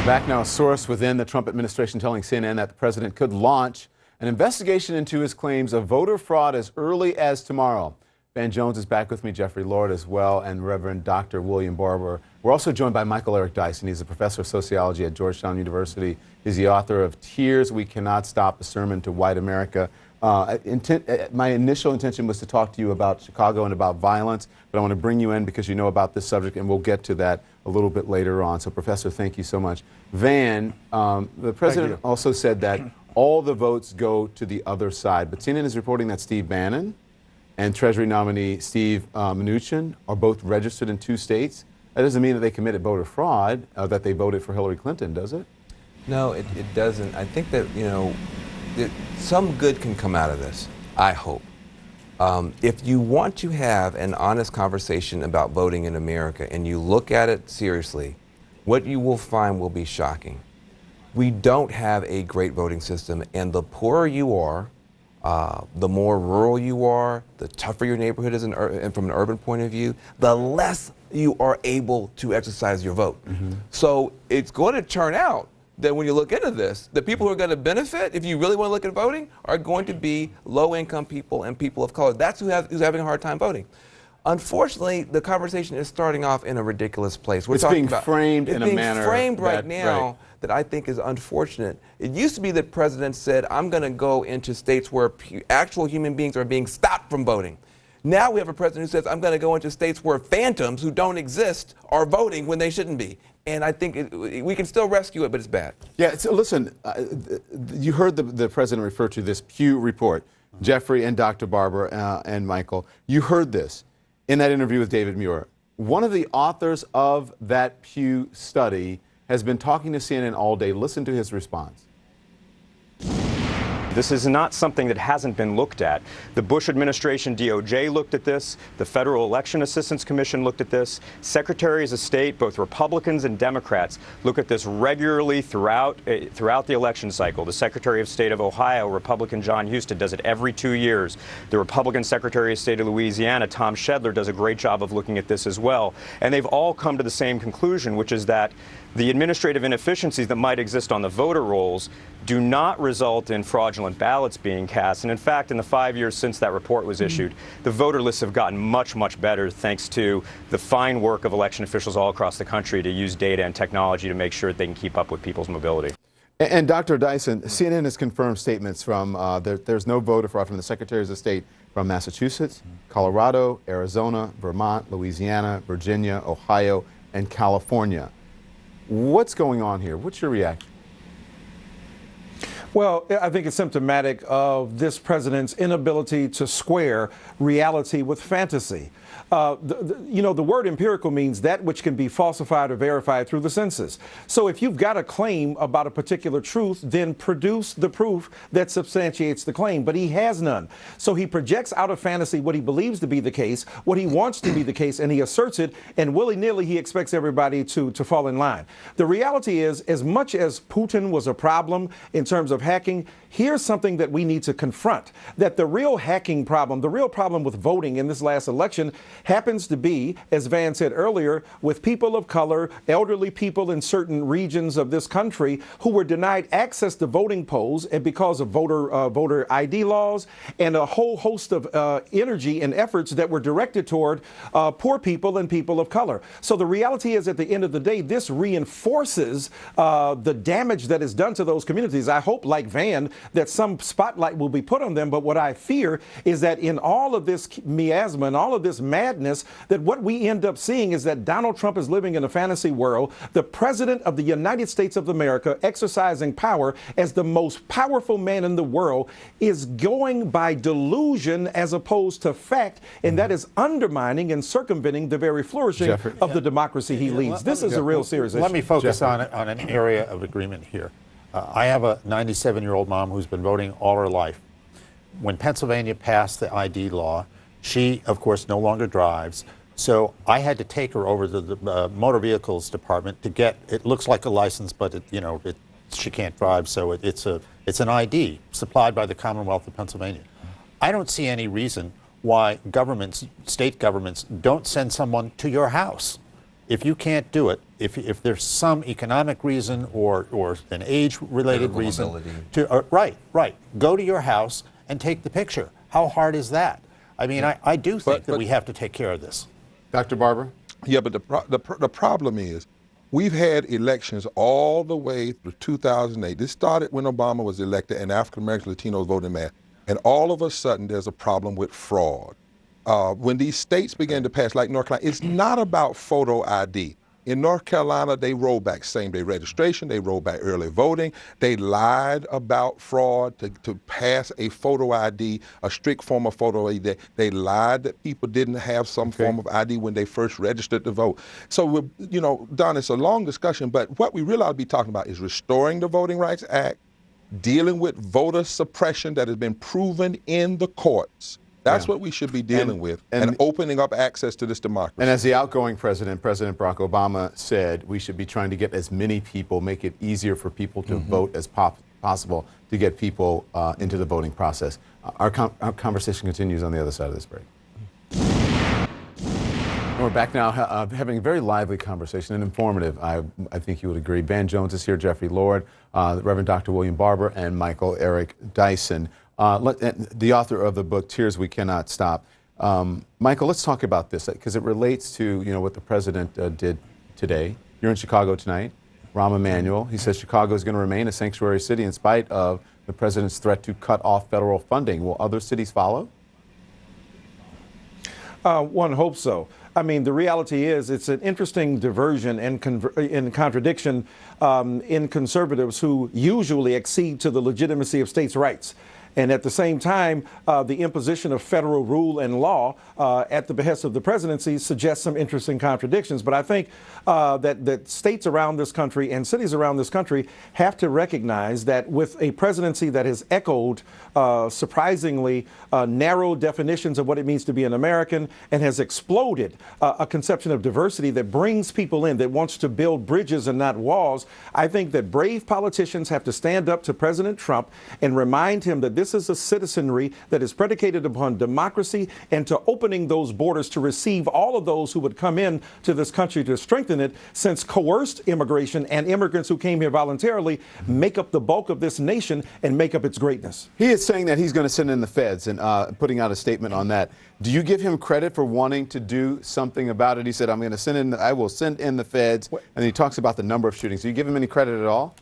Back now, a source within the Trump administration telling CNN that the president could launch an investigation into his claims of voter fraud as early as tomorrow. Van Jones is back with me, Jeffrey Lord as well, and Reverend Dr. William Barber. We're also joined by Michael Eric Dyson. He's a professor of sociology at Georgetown University. He's the author of Tears We Cannot Stop, a Sermon to White America. My initial intention was to talk to you about Chicago and about violence, but I want to bring you in because you know about this subject, and we'll get to that a little bit later on. So, Professor, thank you so much. Van, the president also said that all the votes go to the other side, but CNN is reporting that Steve Bannon and Treasury nominee Steve Mnuchin are both registered in 2 states. That doesn't mean that they committed voter fraud, that they voted for Hillary Clinton, does it? No, it doesn't. I think that, some good can come out of this, I hope. If you want to have an honest conversation about voting in America and you look at it seriously, what you will find will be shocking. We don't have a great voting system, and the poorer you are, the more rural you are, the tougher your neighborhood is and from an urban point of view, the less you are able to exercise your vote. Mm-hmm. So it's going to turn out that when you look into this, the people who are going to benefit, if you really want to look at voting, are going to be low-income people and people of color. That's who's having a hard time voting. Unfortunately, the conversation is starting off in a ridiculous place. It's being framed in a manner right now that I think is unfortunate. It used to be that presidents said, I'm going to go into states where actual human beings are being stopped from voting. Now we have a president who says, I'm going to go into states where phantoms who don't exist are voting when they shouldn't be. And I think we can still rescue it, but it's bad. Yeah, so listen, you heard the president refer to this Pew report, Jeffrey and Dr. Barber and Michael. You heard this in that interview with David Muir. One of the authors of that Pew study has been talking to CNN all day. Listen to his response. This is not something that hasn't been looked at. The Bush administration DOJ looked at this. The Federal Election Assistance Commission looked at this. Secretaries of State, both Republicans and Democrats, look at this regularly throughout the election cycle. The Secretary of State of Ohio, Republican John Husted, does it every 2 years. The Republican Secretary of State of Louisiana, Tom Shedler, does a great job of looking at this as well. And they've all come to the same conclusion, which is that the administrative inefficiencies that might exist on the voter rolls do not result in fraudulent ballots being cast. And in fact, in the 5 years since that report was issued, the voter lists have gotten much, much better thanks to the fine work of election officials all across the country to use data and technology to make sure that they can keep up with people's mobility. And Dr. Dyson, CNN has confirmed statements from, there's no voter fraud from the Secretaries of State from Massachusetts, Colorado, Arizona, Vermont, Louisiana, Virginia, Ohio, and California. What's going on here? What's your reaction? Well, I think it's symptomatic of this president's inability to square reality with fantasy. The word empirical means that which can be falsified or verified through the census. So if you've got a claim about a particular truth, then produce the proof that substantiates the claim. But he has none. So he projects out of fantasy what he believes to be the case, what he wants to be the case, and he asserts it, and willy-nilly he expects everybody to fall in line. The reality is, as much as Putin was a problem in terms of hacking, here's something that we need to confront, that the real hacking problem, the real problem with voting in this last election happens to be, as Van said earlier, with people of color, elderly people in certain regions of this country who were denied access to voting polls because of voter ID laws and a whole host of energy and efforts that were directed toward poor people and people of color. So the reality is, at the end of the day, this reinforces the damage that is done to those communities. I hope, like Van, that some spotlight will be put on them. But what I fear is that in all of this miasma and all of this madness, that what we end up seeing is that Donald Trump is living in a fantasy world. The president of the United States of America, exercising power as the most powerful man in the world, is going by delusion as opposed to fact. And that is undermining and circumventing the very flourishing of the democracy he leads. This is a real serious issue. Let me focus on an area of agreement here. I have a 97-year-old mom who's been voting all her life. When Pennsylvania passed the ID law, she, of course, no longer drives. So I had to take her over to the motor vehicles department to get, it looks like a license, but she can't drive, so it's an ID supplied by the Commonwealth of Pennsylvania. I don't see any reason why governments, state governments, don't send someone to your house If you can't do it, if there's some economic reason or an age-related reason, right, go to your house and take the picture. How hard is that? I mean, I do think that we have to take care of this. Dr. Barber? Yeah, but the problem is we've had elections all the way through 2008. This started when Obama was elected and African Americans, Latinos voted mass. And all of a sudden, there's a problem with fraud. When these states began to pass, like North Carolina, it's not about photo ID. In North Carolina, they rolled back same-day registration. They rolled back early voting. They lied about fraud to pass a photo ID, a strict form of photo ID. They lied that people didn't have some form of ID when they first registered to vote. So, Don, it's a long discussion, but what we really ought to be talking about is restoring the Voting Rights Act, dealing with voter suppression that has been proven in the courts. That's what we should be dealing with, and opening up access to this democracy. And as the outgoing president, President Barack Obama, said, we should be trying to get as many people, make it easier for people to vote as possible to get people into the voting process. Our conversation continues on the other side of this break. And we're back now having a very lively conversation and informative, I think you would agree. Van Jones is here, Jeffrey Lord, Reverend Dr. William Barber, and Michael Eric Dyson. The author of the book, Tears We Cannot Stop. Michael, let's talk about this because it relates to what the president did today. You're in Chicago tonight. Rahm Emanuel, he says Chicago is going to remain a sanctuary city in spite of the president's threat to cut off federal funding. Will other cities follow? One hopes so. I mean, the reality is it's an interesting diversion and contradiction in conservatives who usually accede to the legitimacy of states' rights. And at the same time, the imposition of federal rule and law at the behest of the presidency suggests some interesting contradictions. But I think that states around this country and cities around this country have to recognize that with a presidency that has echoed surprisingly narrow definitions of what it means to be an American and has exploded a conception of diversity that brings people in, that wants to build bridges and not walls, I think that brave politicians have to stand up to President Trump and remind him that this is a citizenry that is predicated upon democracy and to opening those borders to receive all of those who would come in to this country to strengthen it, since coerced immigration and immigrants who came here voluntarily make up the bulk of this nation and make up its greatness. He is saying that he's going to send in the feds and putting out a statement on that. Do you give him credit for wanting to do something about it? He said, I will send in the feds, and he talks about the number of shootings. Do you give him any credit at all?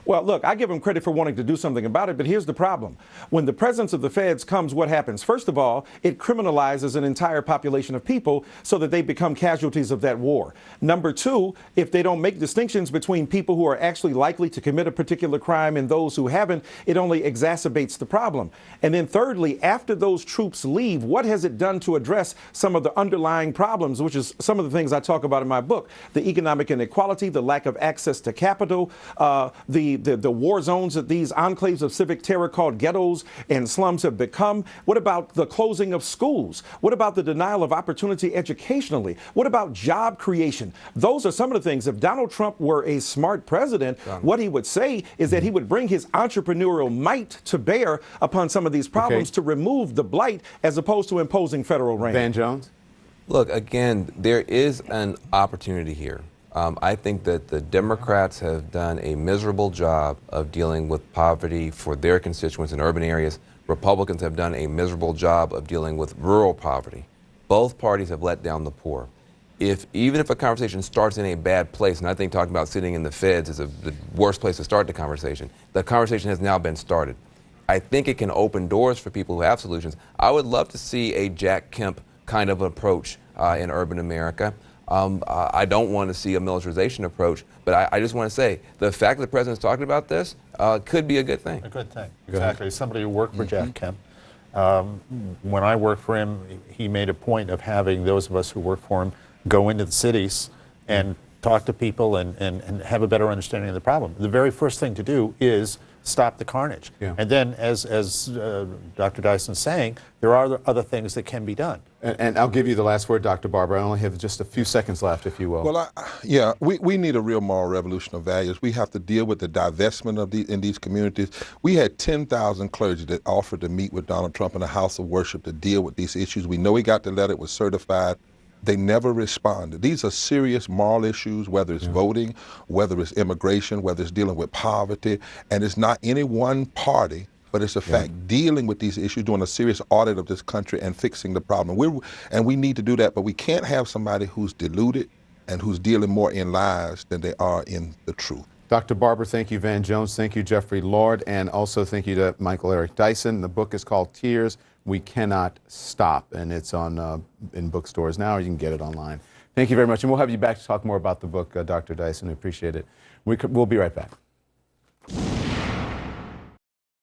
Well, look, I give him credit for wanting to do something about it, but here's the problem. When the presence of the feds comes, what happens? First of all, it criminalizes an entire population of people so that they become casualties of that war. Number two, if they don't make distinctions between people who are actually likely to commit a particular crime and those who haven't, it only exacerbates the problem. And then thirdly, after those troops leave, what has it done to address some of the underlying problems, which is some of the things I talk about in my book? The economic inequality, the lack of access to capital, the war zones that these enclaves of civic terror called ghettos and slums have become? What about the closing of schools? What about the denial of opportunity educationally? What about job creation? Those are some of the things. If Donald Trump were a smart president, what he would say is that he would bring his entrepreneurial might to bear upon some of these problems to remove the blight as opposed to imposing federal reign. Van Jones? Look, again, there is an opportunity here. I think that the Democrats have done a miserable job of dealing with poverty for their constituents in urban areas. Republicans have done a miserable job of dealing with rural poverty. Both parties have let down the poor. Even if a conversation starts in a bad place, and I think talking about sitting in the feds is the worst place to start the conversation has now been started. I think it can open doors for people who have solutions. I would love to see a Jack Kemp kind of approach in urban America. I don't want to see a militarization approach, but I just want to say the fact that the president's talking about this could be a good thing. A good thing, exactly. Somebody who worked for Jack Kemp. When I worked for him, he made a point of having those of us who work for him go into the cities and talk to people and have a better understanding of the problem. The very first thing to do is stop the carnage. And then, as Dr. Dyson's saying, there are other things that can be done. And I'll give you the last word, Dr. Barber. I only have just a few seconds left, if you will. Well, we need a real moral revolution of values. We have to deal with the divestment of in these communities. We had 10,000 clergy that offered to meet with Donald Trump in a house of worship to deal with these issues. We know he got the letter, it was certified. They never responded. These are serious moral issues, whether it's voting, whether it's immigration, whether it's dealing with poverty, and it's not any one party, but it's a fact dealing with these issues, doing a serious audit of this country and fixing the problem. We need to do that, but we can't have somebody who's deluded and who's dealing more in lies than they are in the truth. Dr. Barber, thank you. Van Jones, thank you. Jeffrey Lord, and also thank you to Michael Eric Dyson. The book is called Tears We Cannot Stop, and it's on in bookstores now, or you can get it online. Thank you very much, and we'll have you back to talk more about the book, Dr. Dyson. We appreciate it. We'll be right back.